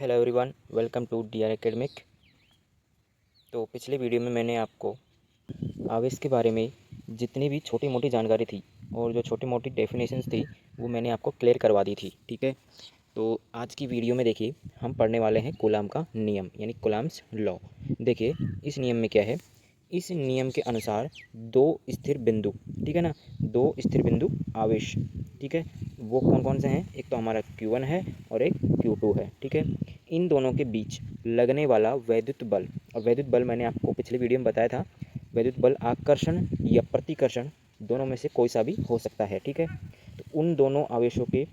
Hello everyone, welcome to DR academic. तो पिछले video में मैंने आपको आवेश के बारे में जितनी भी छोटी मोटी जानकारी थी और जो छोटी मोटी डेफिनेशंस थी वो मैंने आपको क्लियर करवा दी थी। ठीक है, तो आज की वीडियो में देखिए हम पढ़ने वाले हैं कूलाम का नियम यानी कूलाम्स लॉ। देखिए इस नियम में क्या है, इस नियम के अनुसार दो स्थिर बिंदु, ठीक है ना, दो स्थिर बिंदु आवेश, ठीक है, वो कौन कौन से हैं? एक तो हमारा Q1 है और एक Q2 है। ठीक है, इन दोनों के बीच लगने वाला वैद्युत बल, और वैद्युत बल मैंने आपको पिछले वीडियो में बताया था, वैद्युत बल आकर्षण या प्रतिकर्षण दोनों में से कोई सा भी हो सकता है। ठीक है, तो उन दोनों आवेशों के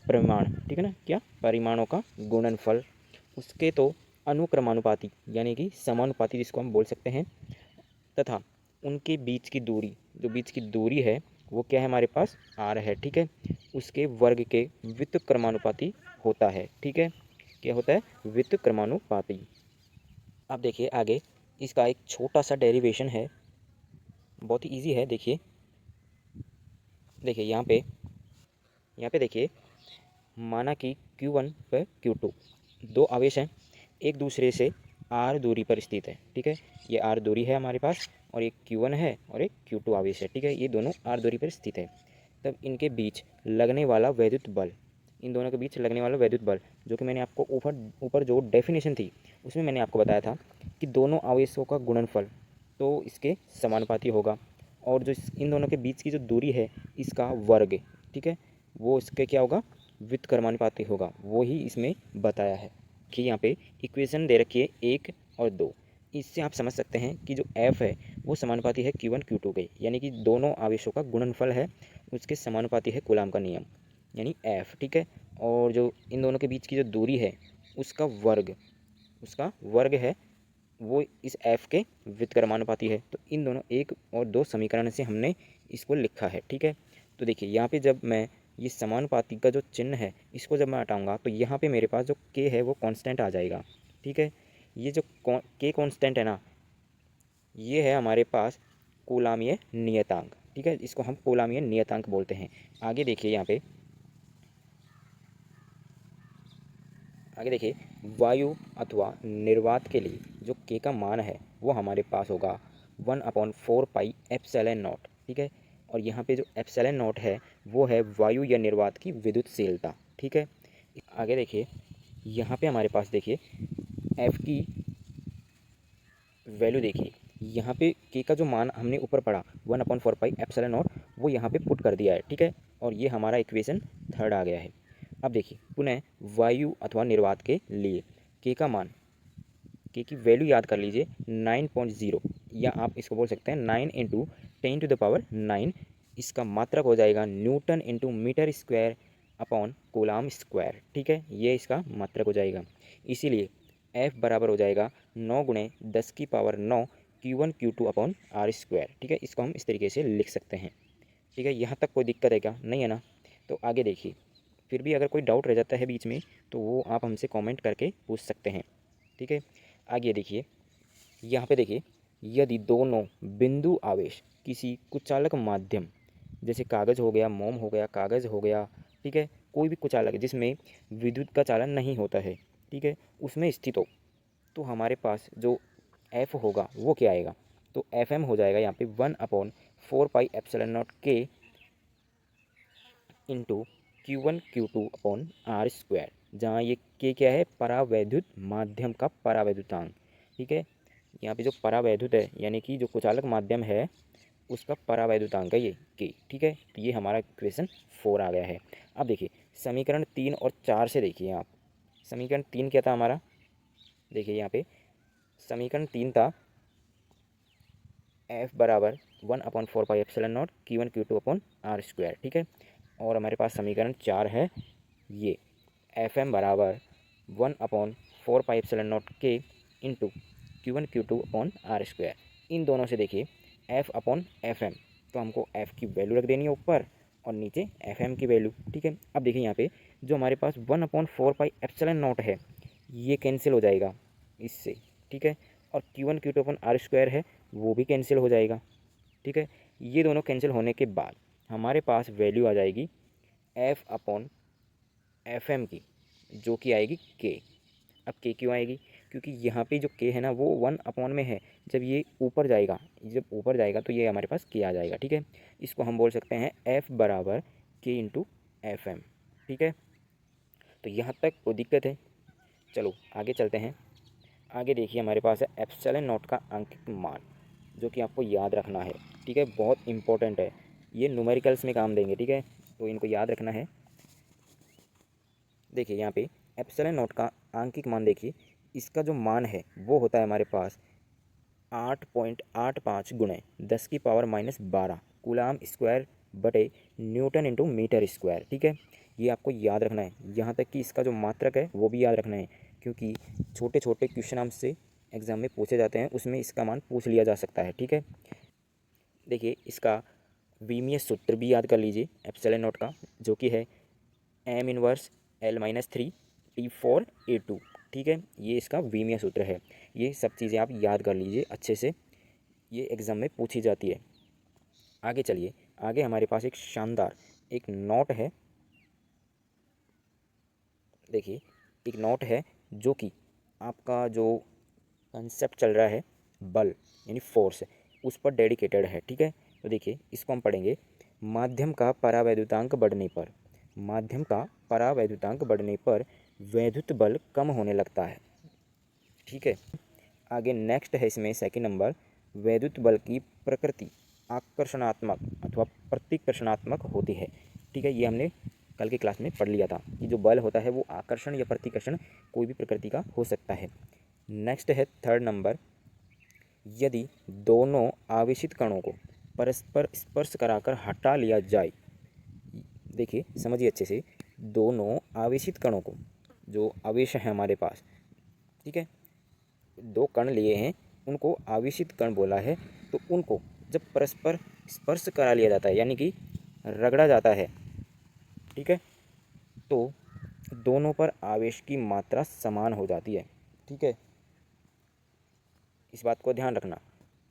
परिमाण, ठीक है ना, क्या परिमाणों का गुणनफल, उसके तो अनुक्रमानुपाती यानी कि समानुपाती जिसको हम बोल सकते हैं, तथा उनके बीच की दूरी, जो बीच की दूरी है वो क्या है हमारे पास r है। ठीक है, उसके वर्ग के व्युत्क्रमानुपाती होता है। ठीक है, क्या होता है? व्युत्क्रमानुपाती। अब देखिए आगे इसका एक छोटा सा डेरिवेशन है, बहुत ही ईजी है। देखिए देखिए यहाँ पे देखिए, माना कि Q1 व Q2 दो आवेश हैं, एक दूसरे से r दूरी पर स्थित है। ठीक है, ये r दूरी है हमारे पास, और एक Q1 है और एक Q2 आवेश है। ठीक है, ये दोनों r दूरी पर स्थित है। तब इनके बीच लगने वाला वैद्युत बल, इन दोनों के बीच लगने वाला वैद्युत बल, जो कि मैंने आपको ऊपर ऊपर जो डेफिनेशन थी उसमें मैंने आपको बताया था कि दोनों आवेशों का गुणनफल तो इसके समानुपाती होगा, और जो इन दोनों के बीच की जो दूरी है इसका वर्ग, ठीक है, वो इसके क्या होगा? व्युत्क्रमानुपाती होगा। वो ही इसमें बताया है कि यहाँ पे इक्वेशन दे रखी है 1 और 2। इससे आप समझ सकते हैं कि जो F है वो समानुपाती है Q1 Q2 के, यानी कि दोनों आवेशों का गुणनफल है उसके समानुपाती है कूलाम का नियम यानी F। ठीक है, और जो इन दोनों के बीच की जो दूरी है उसका वर्ग है, वो इस F के व्युत्क्रमानुपाती है। तो इन दोनों 1 और 2 समीकरण से हमने इसको लिखा है। ठीक है, तो देखिए यहाँ पे जब मैं ये समानुपाती का जो चिन्ह है इसको जब मैं हटाऊंगा तो यहाँ पे मेरे पास जो k है वो कांस्टेंट आ जाएगा। ठीक है, ये जो k कांस्टेंट है ना, ये है हमारे पास कूलामीय नियतांक। ठीक है, इसको हम कूलामीय नियतांक बोलते हैं। आगे देखिए यहाँ पे, आगे देखिए, वायु अथवा निर्वात के लिए जो k का मान है वो हमारे पास होगा 1/4 पाई एप्सिलॉन नॉट। ठीक है, और यहाँ पे जो एप्सिलॉन नॉट है वो है वायु या निर्वात की विद्युतशीलता। ठीक है, आगे देखिए यहाँ पे हमारे पास देखिए f की वैल्यू देखिए, यहाँ पे k का जो मान हमने ऊपर पढ़ा 1/4 पाई एप्सिलॉन नॉट, वो यहाँ पे पुट कर दिया है। ठीक है, और ये हमारा इक्वेशन 3 आ गया है। अब देखिए पुनः वायु अथवा निर्वात के लिए k का मान, k की वैल्यू याद कर लीजिए 9.0, या आप इसको बोल सकते हैं 9 × 10⁹ इसका मात्रक हो जाएगा newton into metre square upon coulomb square. ठीक है, ये इसका मात्रक हो जाएगा। इसीलिए F बराबर हो जाएगा 9 × 10⁹ Q1 Q2 upon R square. ठीक है, इसको हम इस तरीके से लिख सकते हैं। ठीक है, यहाँ तक कोई दिक्कत है क्या? नहीं है ना? तो आगे देखिए, फिर भी अगर कोई डाउट रह जाता है बीच में तो वो आप हमसे कमेंट करके पूछ सकते हैं। ठीक है, आगे देखिए, यहाँ पे देखिए, यदि दोनों बिंदु आवेश किसी कुचालक माध्यम, जैसे कागज़ हो गया, मोम हो गया, कागज़ हो गया, ठीक है, कोई भी कुचालक जिसमें विद्युत का चालन नहीं होता है, ठीक है, उसमें स्थित हो, तो हमारे पास जो F होगा वो क्या आएगा? तो FM हो जाएगा यहाँ पे 1/4 pi epsilon not k into Q1 Q2 upon R square, जहाँ ये k क्या है? परावैद्युत माध्यम का परावैद्युतांक। ठीक है, यहाँ पे जो परावैद्युत है यानी कि जो कुचालक माध्यम है उसका परावैद्युतांक है ये k। ठीक है, तो ये हमारा इक्वेशन 4 आ गया है। अब देखिए समीकरण 3 और 4 से देखिए आप, समीकरण 3 क्या था हमारा? देखिए यहाँ पे समीकरण 3 था F बराबर 1/4 pi epsilon not Q1 Q2 upon R square. ठीक है, और हमारे पास समीकरण 4 है ये FM बराबर 1/4 pi epsilon not k into Q1 Q2 upon R square. इन दोनों से देखिए F अपॉन FM, तो हमको F की वैल्यू रख देनी है ऊपर और नीचे FM की वैल्यू। ठीक है, अब देखिए यहाँ पे जो हमारे पास 1/4 पाई एप्सिलॉन नॉट है ये कैंसिल हो जाएगा इससे। ठीक है, और Q1 Q2 upon R square है वो भी कैंसिल हो जाएगा। ठीक है, ये दोनों कैंसिल होने के बाद हमारे पास वैल्यू आ जाएगी F अपॉन FM की, जो कि आएगी k। अब के क्यों आएगी, क्योंकि यहाँ पे जो के है ना वो 1 में है। जब ये ऊपर जाएगा, तो ये हमारे पास के आ जाएगा। ठीक है, इसको हम बोल सकते हैं एफ बराबर के इंटू एफ एम। ठीक है, तो यहाँ तक कोई दिक्कत है? चलो आगे चलते हैं। आगे देखिए हमारे पास है एप्सिलॉन नॉट का आंकिक मान, जो कि आपको याद रखना है। ठीक है, बहुत इंपॉर्टेंट है, ये न्यूमेरिकल्स में काम देंगे। ठीक है, तो इनको याद रखना है। देखिए यहाँ पे एप्सिलॉन नॉट का आंकिक मान, देखिए इसका जो मान है वो होता है हमारे पास 8.85 गुणे 10⁻⁻12 कूलाम स्क्वायर बटे न्यूटन इंटू मीटर स्क्वायर। ठीक है, ये आपको याद रखना है। यहाँ तक कि इसका जो मात्रक है वो भी याद रखना है, क्योंकि छोटे छोटे क्वेश्चन हमसे एग्जाम में पूछे जाते हैं, उसमें इसका मान पूछ लिया जा सकता है। ठीक है, देखिए इसका विमीय सूत्र भी याद कर लीजिए एप्सिलॉन नॉट का, जो कि है एम इनवर्स L-3 T4A2। ठीक है, ये इसका विमीय सूत्र है। ये सब चीज़ें आप याद कर लीजिए अच्छे से, ये एग्ज़ाम में पूछी जाती है। आगे चलिए, आगे हमारे पास एक शानदार एक नोट है। देखिए एक नोट है जो कि आपका जो कंसेप्ट चल रहा है बल यानी फोर्स, उस पर डेडिकेटेड है। ठीक है, तो देखिए इसको हम पढ़ेंगे। माध्यम का परावैद्युतांक बढ़ने पर, वैद्युत बल कम होने लगता है। ठीक है, आगे नेक्स्ट है इसमें सेकंड नंबर, वैद्युत बल की प्रकृति आकर्षणात्मक अथवा प्रतिकर्षणात्मक होती है। ठीक है, ये हमने कल की क्लास में पढ़ लिया था कि जो बल होता है वो आकर्षण या प्रतिकर्षण कोई भी प्रकृति का हो सकता है। नेक्स्ट है थर्ड नंबर, यदि दोनों आवेशित कणों को परस्पर स्पर्श कराकर हटा लिया जाए। देखिए समझिए अच्छे से, दोनों आवेशित कणों को, जो आवेश है हमारे पास, ठीक है, दो कण लिए हैं, उनको आवेशित कण बोला है। तो उनको जब परस्पर स्पर्श करा लिया जाता है यानी कि रगड़ा जाता है, ठीक है, तो दोनों पर आवेश की मात्रा समान हो जाती है। ठीक है, इस बात को ध्यान रखना।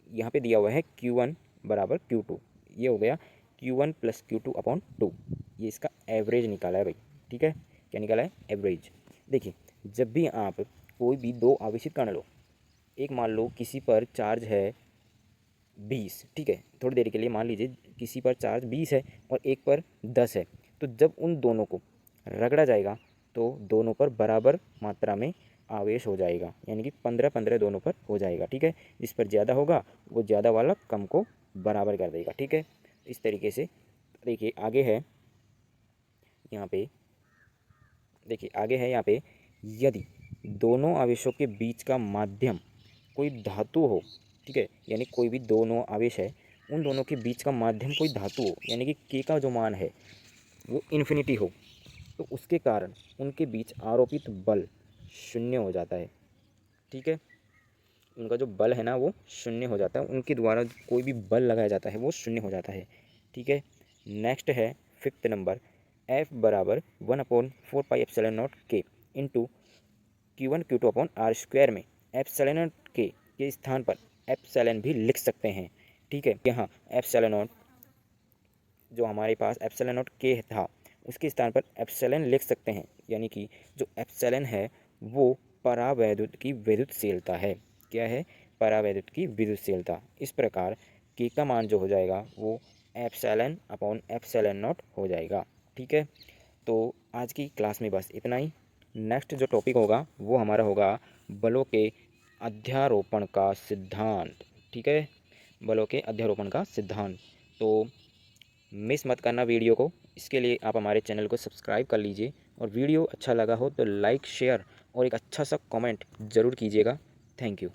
यहाँ पे दिया हुआ है Q1 बराबर Q2, ये हो गया Q1 + Q2/2, ये इसका एवरेज निकाला है भाई। ठीक है, क्या निकाला है? एवरेज। देखिए जब भी आप कोई भी दो आवेशित कण लो, एक मान लो किसी पर चार्ज है 20, ठीक है, थोड़ी देर के लिए मान लीजिए किसी पर चार्ज 20 है और एक पर 10 है, तो जब उन दोनों को रगड़ा जाएगा तो दोनों पर बराबर मात्रा में आवेश हो जाएगा, यानी कि 15-15 दोनों पर हो जाएगा। ठीक है, जिस पर ज़्यादा होगा वो ज़्यादा वाला कम को बराबर कर देगा। ठीक है, इस तरीके से। देखिए आगे है यहाँ पे, देखिए आगे है यहाँ पे, यदि दोनों आवेशों के बीच का माध्यम कोई धातु हो, ठीक है, यानी कोई भी दोनों आवेश है, उन दोनों के बीच का माध्यम कोई धातु हो, यानी कि के का जो मान है वो इन्फिनिटी हो, तो उसके कारण उनके बीच आरोपित बल शून्य हो जाता है। ठीक है, उनका जो बल है ना वो शून्य हो जाता है, उनके द्वारा कोई भी बल लगाया जाता है वो शून्य हो जाता है। ठीक है, नेक्स्ट है फिफ्थ नंबर, F बराबर 1/4πε0 के इंटू Q1 Q2/r² में एप्सिलॉन नॉट के स्थान पर एप्सिलॉन भी लिख सकते हैं। ठीक है, यहाँ एप्सिलॉन नॉट, जो हमारे पास एप्सिलॉन नॉट के था, उसके स्थान पर एप्सिलॉन लिख सकते हैं, यानी कि जो एप्सिलॉन है वो परावैद्युत की विद्युतशीलता है। क्या है? परावैद्युत की विद्युतशीलता। इस प्रकार के का मान जो हो जाएगा वो एप्सिलॉन/एप्सिलॉन नॉट हो जाएगा। ठीक है, तो आज की क्लास में बस इतना ही। नेक्स्ट जो टॉपिक होगा वो हमारा होगा बलों के अध्यारोपण का सिद्धांत। ठीक है, बलों के अध्यारोपण का सिद्धांत। तो मिस मत करना वीडियो को, इसके लिए आप हमारे चैनल को सब्सक्राइब कर लीजिए, और वीडियो अच्छा लगा हो तो लाइक, शेयर और एक अच्छा सा कमेंट ज़रूर कीजिएगा। Thank you.